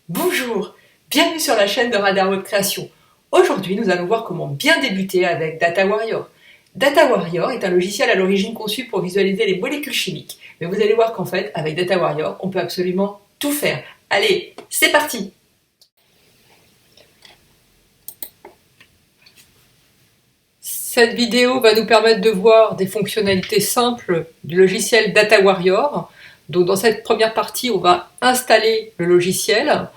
Bonjour, bienvenue sur la chaîne de Radar Web Création. Aujourd'hui, nous allons voir comment bien débuter avec Data Warrior. Data Warrior est un logiciel à l'origine conçu pour visualiser les molécules chimiques. Mais vous allez voir qu'en fait, avec Data Warrior, on peut absolument tout faire. Allez, c'est parti! Cette vidéo va nous permettre de voir des fonctionnalités simples du logiciel Data Warrior. Donc dans cette première partie, on va installer le logiciel,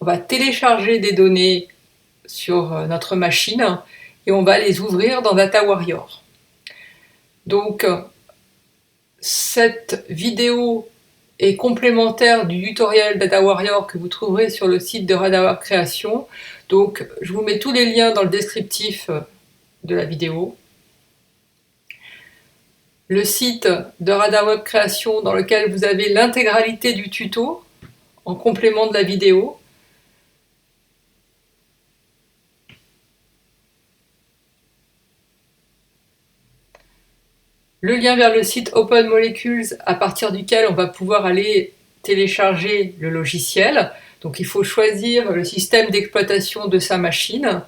on va télécharger des données sur notre machine et on va les ouvrir dans Data Warrior. Donc cette vidéo est complémentaire du tutoriel Data Warrior que vous trouverez sur le site de Radar Web Création. Donc je vous mets tous les liens dans le descriptif de la vidéo. Le site de Radar Web Création dans lequel vous avez l'intégralité du tuto en complément de la vidéo. Le lien vers le site Open Molecules à partir duquel on va pouvoir aller télécharger le logiciel. Donc il faut choisir le système d'exploitation de sa machine.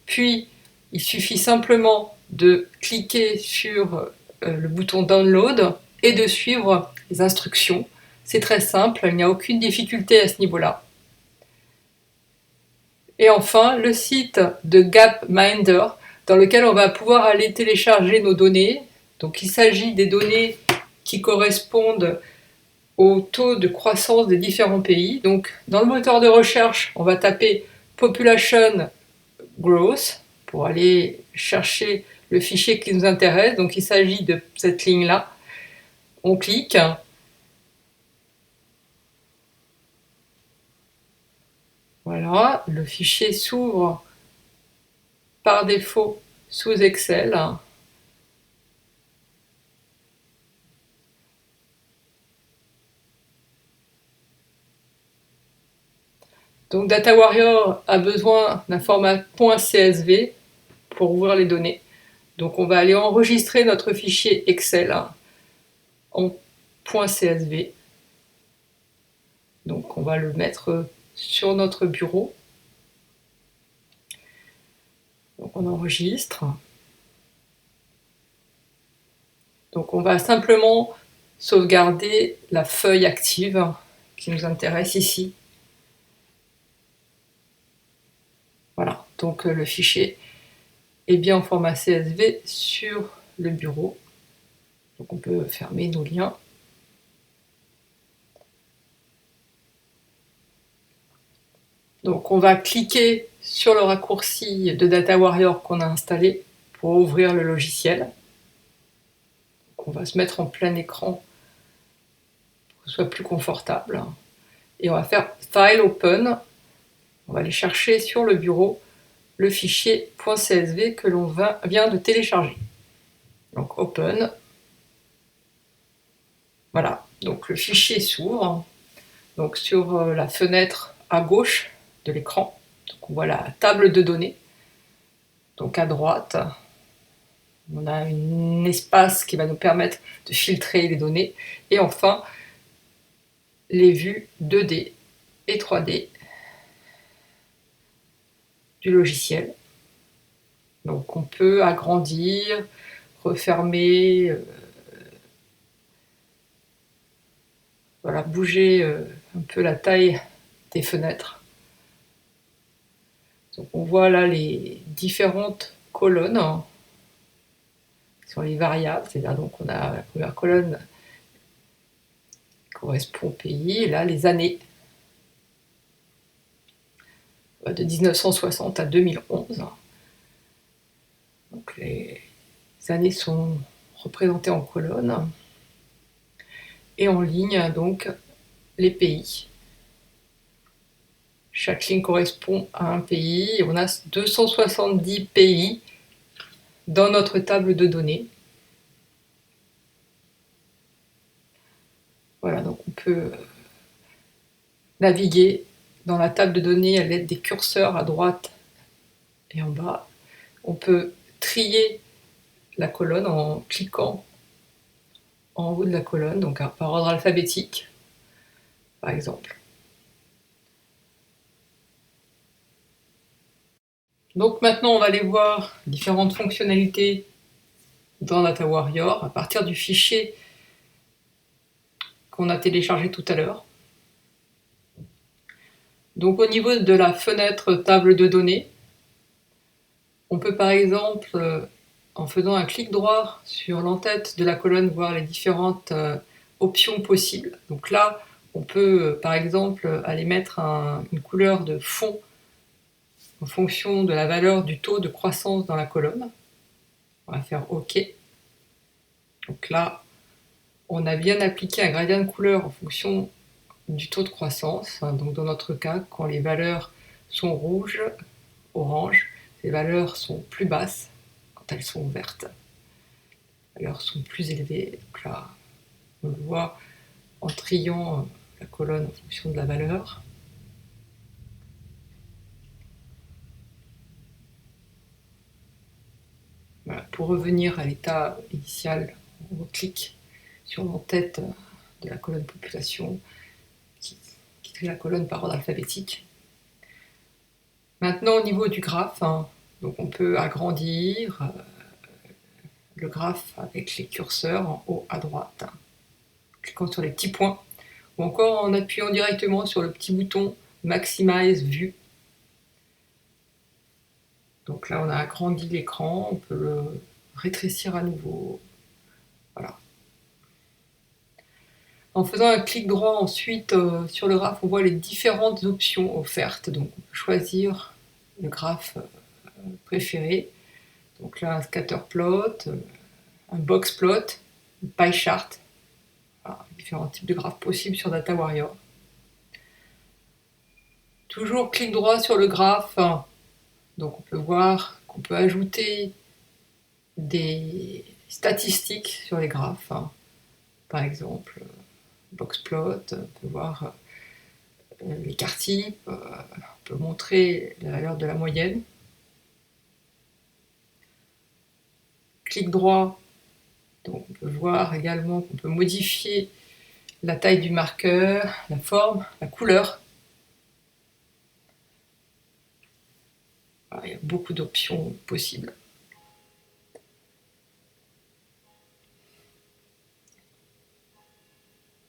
Puis il suffit simplement de cliquer sur le bouton Download et de suivre les instructions. C'est très simple, il n'y a aucune difficulté à ce niveau-là. Et enfin, le site de Gapminder dans lequel on va pouvoir aller télécharger nos données. Donc il s'agit des données qui correspondent au taux de croissance des différents pays. Donc dans le moteur de recherche, on va taper Population Growth pour aller chercher le fichier qui nous intéresse. Donc il s'agit de cette ligne-là. On clique. Voilà, le fichier s'ouvre par défaut sous Excel. Donc Data Warrior a besoin d'un format .csv pour ouvrir les données. Donc on va aller enregistrer notre fichier Excel en .csv. Donc on va le mettre sur notre bureau. Donc on enregistre. Donc on va simplement sauvegarder la feuille active qui nous intéresse ici. Voilà, donc le fichier est bien en format CSV sur le bureau. Donc on peut fermer nos liens. Donc on va cliquer sur le raccourci de Data Warrior qu'on a installé pour ouvrir le logiciel. Donc on va se mettre en plein écran pour que ce soit plus confortable. Et on va faire File Open. On va aller chercher sur le bureau le fichier .csv que l'on vient de télécharger. Donc Open. Voilà, donc le fichier s'ouvre. Donc sur la fenêtre à gauche de l'écran, on voit la table de données. Donc à droite, on a un espace qui va nous permettre de filtrer les données. Et enfin, les vues 2D et 3D du logiciel. Donc on peut agrandir, refermer, voilà, bouger un peu la taille des fenêtres. Donc on voit là les différentes colonnes qui sont les variables, c'est-à-dire donc on a la première colonne qui correspond au pays, et là les années de 1960 à 2011. Donc les années sont représentées en colonnes et en ligne donc les pays. Chaque ligne correspond à un pays et on a 270 pays dans notre table de données. Voilà, donc on peut naviguer dans la table de données à l'aide des curseurs à droite et en bas. On peut trier la colonne en cliquant en haut de la colonne, donc par ordre alphabétique, par exemple. Donc maintenant, on va aller voir différentes fonctionnalités dans Data Warrior à partir du fichier qu'on a téléchargé tout à l'heure. Donc au niveau de la fenêtre table de données, on peut par exemple, en faisant un clic droit sur l'entête de la colonne, voir les différentes options possibles. Donc là, on peut par exemple aller mettre une couleur de fond en fonction de la valeur du taux de croissance dans la colonne. On va faire OK. Donc là, on a bien appliqué un gradient de couleur en fonction du taux de croissance. Donc dans notre cas, quand les valeurs sont rouges, orange, les valeurs sont plus basses. Quand elles sont vertes, les valeurs sont plus élevées. Donc là, on le voit en triant la colonne en fonction de la valeur. Voilà. Pour revenir à l'état initial, on clique sur l'entête de la colonne population qui trie la colonne par ordre alphabétique. Maintenant, au niveau du graphe, donc on peut agrandir le graphe avec les curseurs en haut à droite, en cliquant sur les petits points, ou encore en appuyant directement sur le petit bouton Maximize View. Donc là, on a agrandi l'écran, on peut le rétrécir à nouveau. Voilà. En faisant un clic droit ensuite sur le graphe, on voit les différentes options offertes. Donc on peut choisir le graphe préféré. Donc là, un scatterplot, un boxplot, un pie chart. Voilà, différents types de graphes possibles sur Data Warrior. Toujours clic droit sur le graphe. Donc on peut voir qu'on peut ajouter des statistiques sur les graphes. Par exemple, boxplot, on peut voir l'écart type, on peut montrer la valeur de la moyenne. Clic droit, donc on peut voir également qu'on peut modifier la taille du marqueur, la forme, la couleur. Voilà, il y a beaucoup d'options possibles.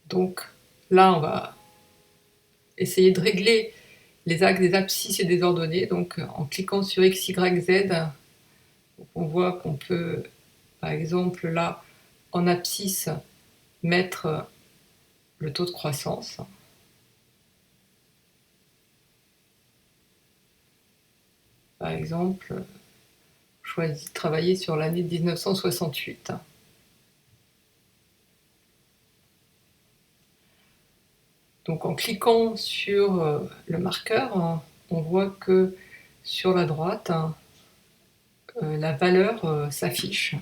Donc là, on va essayer de régler les axes des abscisses et des ordonnées. Donc en cliquant sur X, Y, Z, on voit qu'on peut, par exemple là, en abscisse, mettre le taux de croissance. Par exemple, choisis de travailler sur l'année 1968. Donc en cliquant sur le marqueur, on voit que sur la droite, la valeur s'affiche.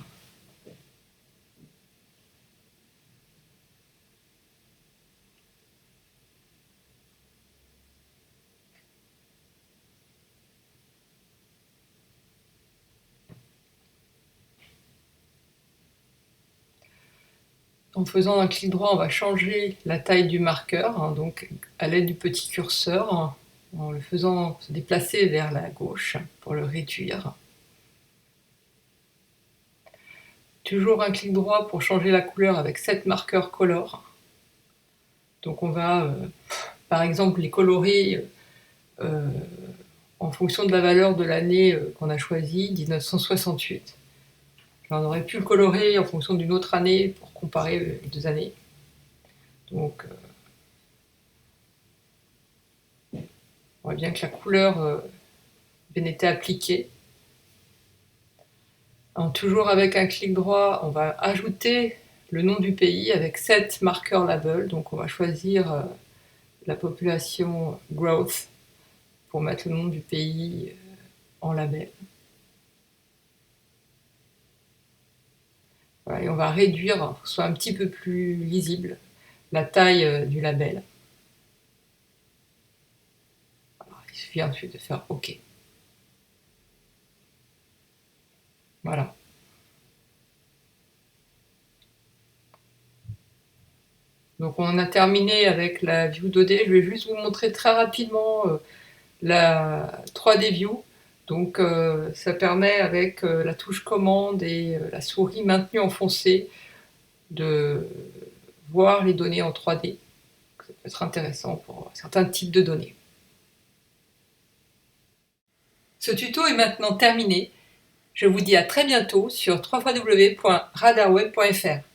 En faisant un clic droit, on va changer la taille du marqueur, donc à l'aide du petit curseur, en le faisant se déplacer vers la gauche pour le réduire. Toujours un clic droit pour changer la couleur avec Set Marker Color. Donc on va, par exemple, les colorer en fonction de la valeur de l'année qu'on a choisie, 1968. Là, on aurait pu le colorer en fonction d'une autre année pour comparer les deux années. Donc, on voit bien que la couleur bien été appliquée. Toujours avec un clic droit, on va ajouter le nom du pays avec Set Marker Label. Donc, on va choisir la population Growth pour mettre le nom du pays en label. Voilà, et on va réduire, pour que ce soit un petit peu plus lisible, la taille du label. Voilà, il suffit ensuite de faire OK. Voilà. Donc on a terminé avec la view 2D. Je vais juste vous montrer très rapidement la 3D view. Donc ça permet avec la touche commande et la souris maintenue enfoncée de voir les données en 3D. Ça peut être intéressant pour certains types de données. Ce tuto est maintenant terminé. Je vous dis à très bientôt sur www.radarweb.fr.